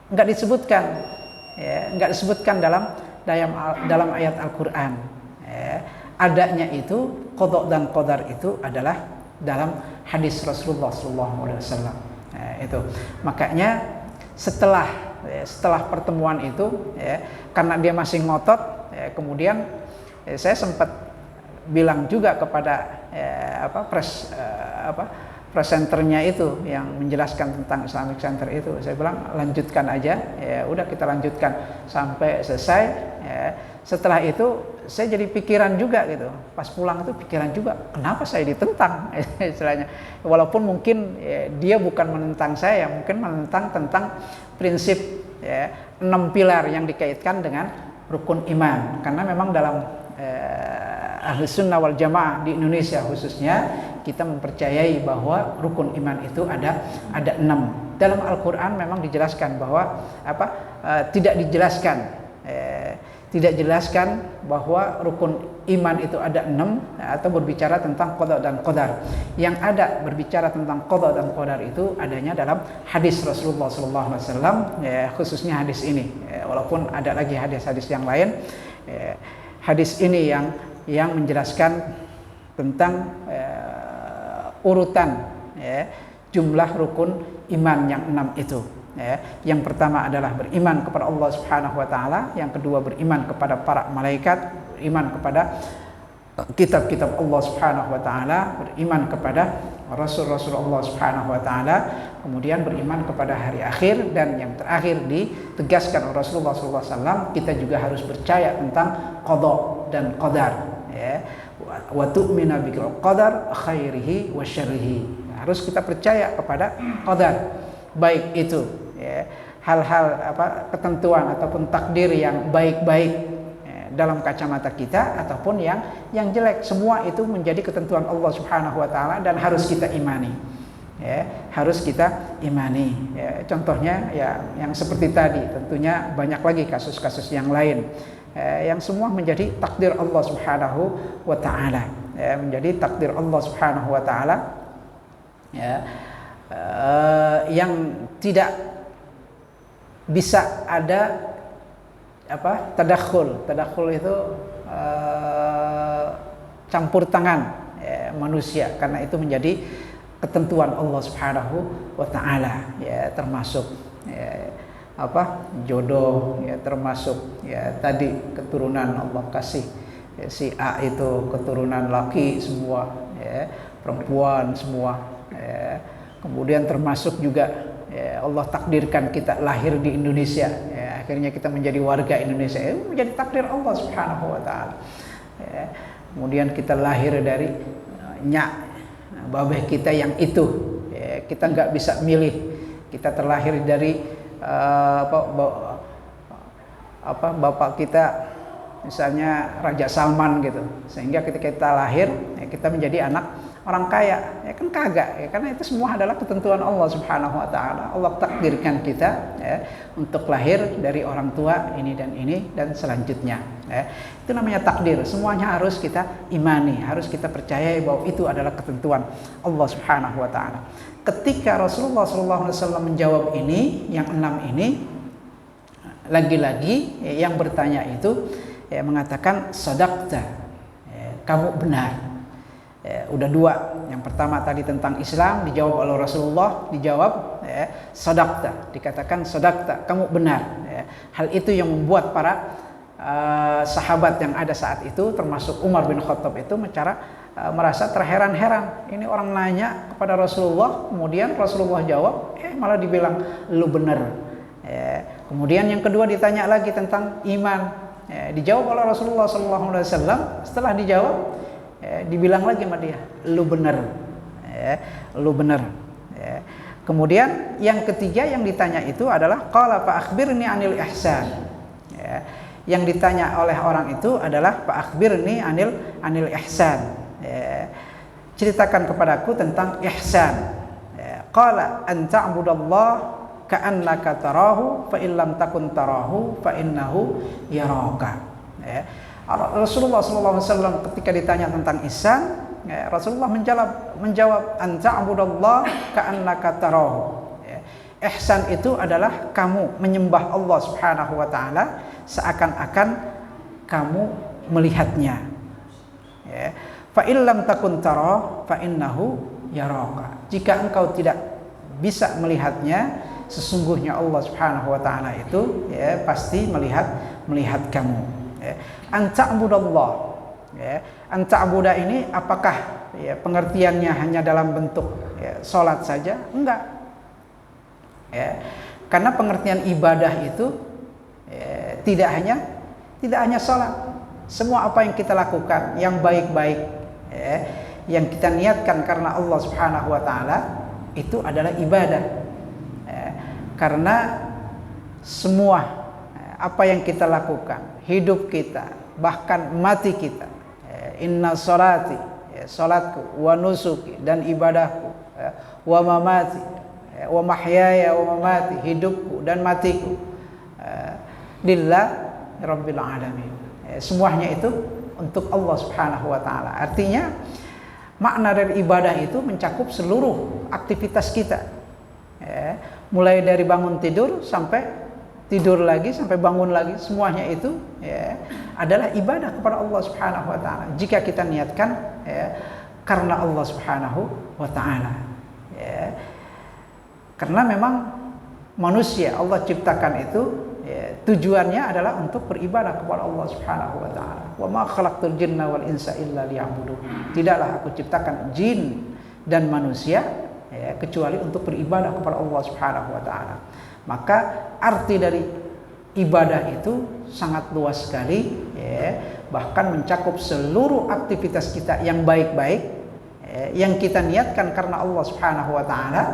enggak disebutkan, ya, enggak disebutkan dalam ayat Al-Qur'an. Ya, adanya itu qada dan qadar itu adalah dalam hadis Rasulullah SAW. Ya, itu makanya setelah pertemuan itu, ya, karena dia masih ngotot, ya, kemudian saya sempat bilang juga kepada presenternya itu yang menjelaskan tentang Islamic Center itu, saya bilang lanjutkan aja, ya udah kita lanjutkan sampai selesai. Ya. Setelah itu saya jadi pikiran juga gitu, pas pulang itu pikiran juga, kenapa saya ditentang istilahnya, walaupun mungkin ya, dia bukan menentang saya, mungkin menentang tentang prinsip, ya, 6 pilar yang dikaitkan dengan rukun iman, karena memang dalam Ahli Sunnah wal Jamaah di Indonesia khususnya kita mempercayai bahwa rukun iman itu ada 6. Dalam Al-Qur'an memang dijelaskan bahwa tidak dijelaskan bahwa rukun iman itu ada 6 atau berbicara tentang qada dan qadar. Yang ada berbicara tentang qada dan qadar itu adanya dalam hadis Rasulullah SAW, ya, khususnya hadis ini, ya, walaupun ada lagi hadis-hadis yang lain. Ya, hadis ini yang menjelaskan tentang urutan, ya, jumlah rukun iman yang 6 itu. Ya, yang pertama adalah beriman kepada Allah Subhanahu wa taala, yang kedua beriman kepada para malaikat, beriman kepada kitab-kitab Allah Subhanahu wa taala, beriman kepada rasul-rasul Allah Subhanahu wa taala, kemudian beriman kepada hari akhir, dan yang terakhir ditegaskan oleh Rasulullah SAW, kita juga harus percaya tentang qada dan qadar, ya. Wa tu'mina bil qadar khairihi wa syarrihi. Harus kita percaya kepada qadar, baik itu, ya, hal-hal ketentuan ataupun takdir yang baik-baik, ya, dalam kacamata kita ataupun yang jelek, semua itu menjadi ketentuan Allah Subhanahu wa taala dan harus kita imani. Ya, harus kita imani. Ya, contohnya ya yang seperti tadi, tentunya banyak lagi kasus-kasus yang lain. Yang semua menjadi takdir Allah Subhanahu wa taala. Ya, menjadi takdir Allah Subhanahu wa taala. Ya. Yang tidak bisa ada tadakhul itu campur tangan, ya, manusia, karena itu menjadi ketentuan Allah Subhanahu wa taala, ya, termasuk, ya, jodoh, ya, termasuk, ya, tadi keturunan Allah kasih, ya, si A itu keturunan laki semua, ya, perempuan semua, ya. Kemudian termasuk juga, ya, Allah takdirkan kita lahir di Indonesia, ya, akhirnya kita menjadi warga Indonesia, itu menjadi takdir Allah Subhanahu wa taala. Ya, kemudian kita lahir dari nyak babeh kita yang itu, ya, kita nggak bisa milih, kita terlahir dari bapak kita misalnya Raja Salman gitu, sehingga ketika kita lahir, ya, kita menjadi anak orang kaya, ya kan kagak, ya, karena itu semua adalah ketentuan Allah Subhanahu wa taala. Allah takdirkan kita, ya, untuk lahir dari orang tua ini dan selanjutnya, ya. Itu namanya takdir, semuanya harus kita imani, harus kita percayai bahwa itu adalah ketentuan Allah Subhanahu wa taala. Ketika Rasulullah SAW menjawab ini, yang 6 ini, lagi-lagi, ya, yang bertanya itu, ya, mengatakan sadaqta, ya, kamu benar. Ya, udah 2. Yang pertama tadi tentang Islam dijawab oleh Rasulullah, dijawab, ya, sadaqta, dikatakan sadaqta, kamu benar. Ya. Hal itu yang membuat para sahabat yang ada saat itu, termasuk Umar bin Khattab itu merasa terheran-heran. Ini orang nanya kepada Rasulullah, kemudian Rasulullah jawab, malah dibilang lu benar. Ya. Kemudian yang kedua ditanya lagi tentang iman, ya, dijawab oleh Rasulullah SAW. Setelah dijawab, ya, dibilang lagi sama dia, lu benar, ya, lu benar. Ya. Kemudian yang ketiga yang ditanya itu adalah qala fa akhbirni anil ihsan. Ya. Yang ditanya oleh orang itu adalah fa akhbirni anil ihsan. Ya. ceritakan kepadaku tentang ihsan. Qala an ta'budallah ka'annaka tarahu fa in lam takun tarahu fa innahu yaraka. Rasulullah SAW ketika ditanya tentang ihsan, Rasulullah menjawab an ta'budallah ka'annaka tarahu. Ihsan itu adalah kamu menyembah Allah Subhanahu wa taala seakan-akan kamu melihatnya. Fa illam takun tara fa innahu yaraka. Jika engkau tidak bisa melihatnya, sesungguhnya Allah Subhanahu wa taala itu pasti melihat kamu. An ta'budallah. An ta'buda ini apakah pengertiannya hanya dalam bentuk salat saja? Enggak. Karena pengertian ibadah itu tidak hanya salat. Semua apa yang kita lakukan yang baik-baik, yang kita niatkan karena Allah Subhanahu wa taala, itu adalah ibadah. Karena semua apa yang kita lakukan, hidup kita, bahkan mati kita, inna sholati, salatku, wa nusuki, dan ibadahku, wa mamati, wa mahyaya wa mamati, hidupku dan matiku, lillah rabbil alamin. Semuanya itu untuk Allah Subhanahu wa taala. Artinya makna dari ibadah itu mencakup seluruh aktivitas kita. Mulai dari bangun tidur sampai tidur lagi, sampai bangun lagi, semuanya itu adalah ibadah kepada Allah Subhanahu wa taala. Jika kita niatkan karena Allah Subhanahu wa taala. Karena memang manusia Allah ciptakan itu tujuannya adalah untuk beribadah kepada Allah Subhanahu wa taala. Wa ma khalaqtul jinna wal insa illa liya'budun. Tidaklah aku ciptakan jin dan manusia kecuali untuk beribadah kepada Allah Subhanahu wa taala. Maka arti dari ibadah itu sangat luas sekali, bahkan mencakup seluruh aktivitas kita yang baik-baik, yang kita niatkan karena Allah Subhanahu wa taala,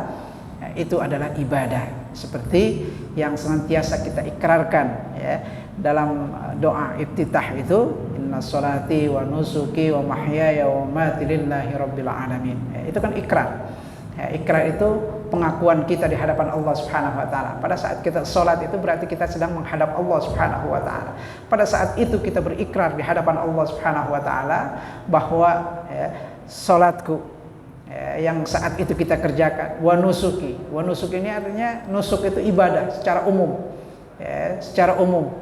itu adalah ibadah. Seperti yang senantiasa kita ikrarkan dalam doa iftitah itu, inna sholati wa nusuki wa mahyaya wa mamati lillahi rabbil alamin. Itu kan ikrar. Ikrar itu pengakuan kita di hadapan Allah Subhanahu wa taala. Pada saat kita sholat itu berarti kita sedang menghadap Allah Subhanahu wa taala. Pada saat itu kita berikrar di hadapan Allah Subhanahu wa taala bahwa sholatku yang saat itu kita kerjakan, wa nusuki. Wa nusuki ini artinya nusuk itu ibadah secara umum. Secara umum,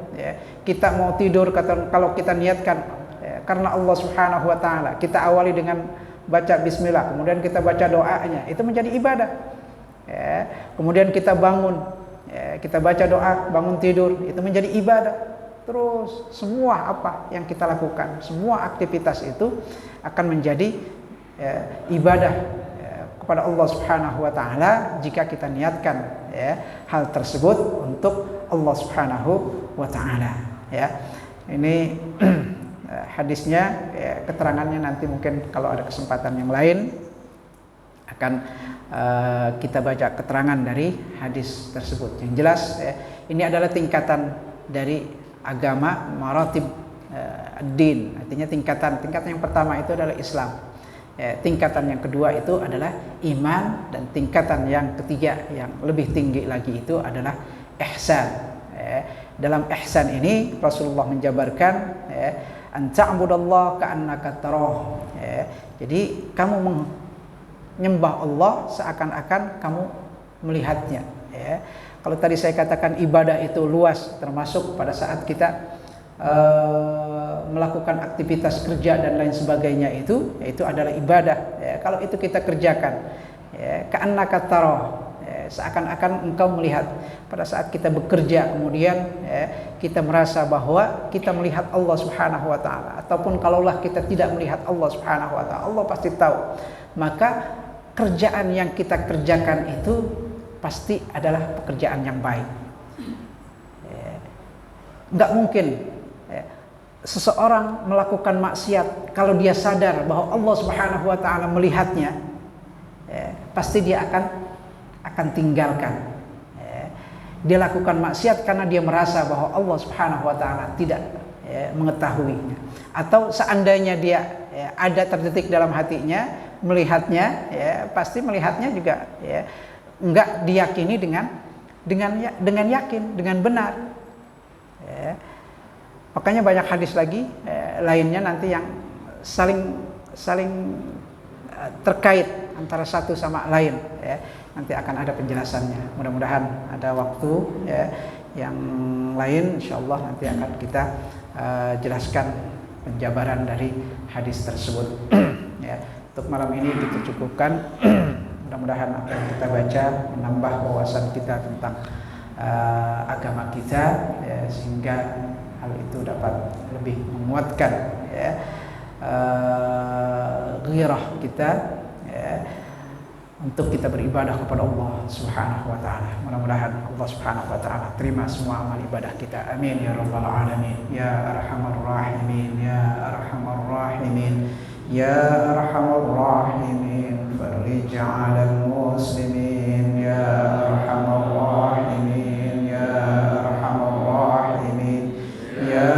kita mau tidur, kalau kita niatkan karena Allah Subhanahu wa taala, kita awali dengan baca bismillah, kemudian kita baca doanya, itu menjadi ibadah. Kemudian kita bangun, kita baca doa bangun tidur, itu menjadi ibadah. Terus semua apa yang kita lakukan, semua aktivitas itu akan menjadi ibadah kepada Allah Subhanahu wa taala jika kita niatkan hal tersebut untuk Allah Subhanahu wa taala. Ini hadisnya, keterangannya nanti mungkin kalau ada kesempatan yang lain akan kita baca keterangan dari hadis tersebut. Yang jelas ini adalah tingkatan dari agama, maratib ad-din. Artinya tingkatan yang pertama itu adalah Islam. Tingkatan yang kedua itu adalah iman, dan tingkatan yang ketiga yang lebih tinggi lagi itu adalah ihsan. Dalam ihsan ini Rasulullah menjabarkan an ta'budallah ka'annaka tarah. Jadi kamu menyembah Allah seakan-akan kamu melihatnya. Kalau tadi saya katakan ibadah itu luas, termasuk pada saat kita melakukan aktivitas kerja dan lain sebagainya, itu adalah ibadah. Kalau itu kita kerjakan, ka'annaka tarah, seakan-akan engkau melihat. Pada saat kita bekerja kemudian kita merasa bahwa kita melihat Allah Subhanahu wa taala, ataupun kalaulah kita tidak melihat Allah Subhanahu wa taala, Allah pasti tahu. Maka kerjaan yang kita kerjakan itu pasti adalah pekerjaan yang baik. Enggak mungkin seseorang melakukan maksiat kalau dia sadar bahwa Allah Subhanahu wa taala melihatnya, pasti dia akan tinggalkan. Dia lakukan maksiat karena dia merasa bahwa Allah Subhanahu wa taala tidak mengetahuinya. Atau seandainya dia ada terdetik dalam hatinya melihatnya, ya pasti melihatnya juga ya enggak diyakini dengan yakin, dengan benar. Ya. Makanya banyak hadis lagi lainnya nanti yang saling terkait antara satu sama lain. Ya. Nanti akan ada penjelasannya. Mudah-mudahan ada waktu ya, yang lain, insyaallah nanti akan kita jelaskan penjabaran dari hadis tersebut. Ya. Untuk malam ini kita cukupkan. Mudah-mudahan apa yang kita baca menambah wawasan kita tentang agama kita, ya, sehingga hal itu dapat lebih menguatkan ya, ghirah kita ya, untuk kita beribadah kepada Allah Subhanahu wa taala. Mudah-mudahan Allah Subhanahu wa taala terima semua amal ibadah kita. Amin ya rabbal alamin. Ya arhamar rahimin, ya arhamar rahimin, ya arhamar rahimin. Farij 'alal muslimin, ya arhamar rahimin, ya arhamar rahimin, ya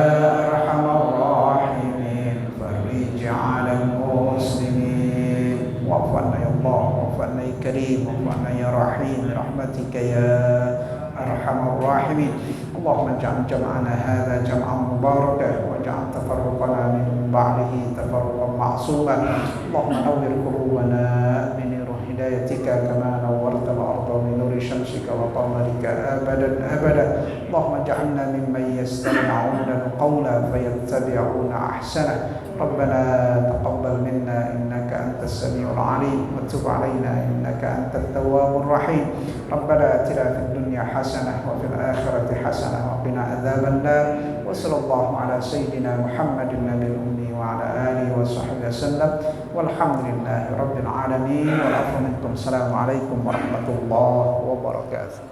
arhamar rahimin. Farij 'alal muslimin. Wa'fu 'anna ya Allah, wa'fu 'anna ya Karim, wa'fu 'anna ya Rahim, rahmatika ya arhamar rahimin. Allahumma ij'al jam'ana hadza jam'an mubarakan waj'al tafarruqana min ba'dihi tafarruqan ma'suman. Allahumma nawwir qulubana min nur hidayatika kama nawwarta al-ardha min nuri syamsika wa qamarika abadan abada. Allahumma ij'alna mimman yastami'una al-qawla fayattabi'una ahsana. ربنا تقبل منا إنك أنت السميع العليم وتب علينا إنك أنت التواب الرحيم. ربنا آتنا في الدنيا حسنة وفي الآخرة حسنة وقنا عذاب النار. وصلى الله على سيدنا محمد النبي الأمي وعلى آله وصحبه وسلم والحمد لله رب العالمين. والعفو منكم. السلام عليكم ورحمة الله وبركاته.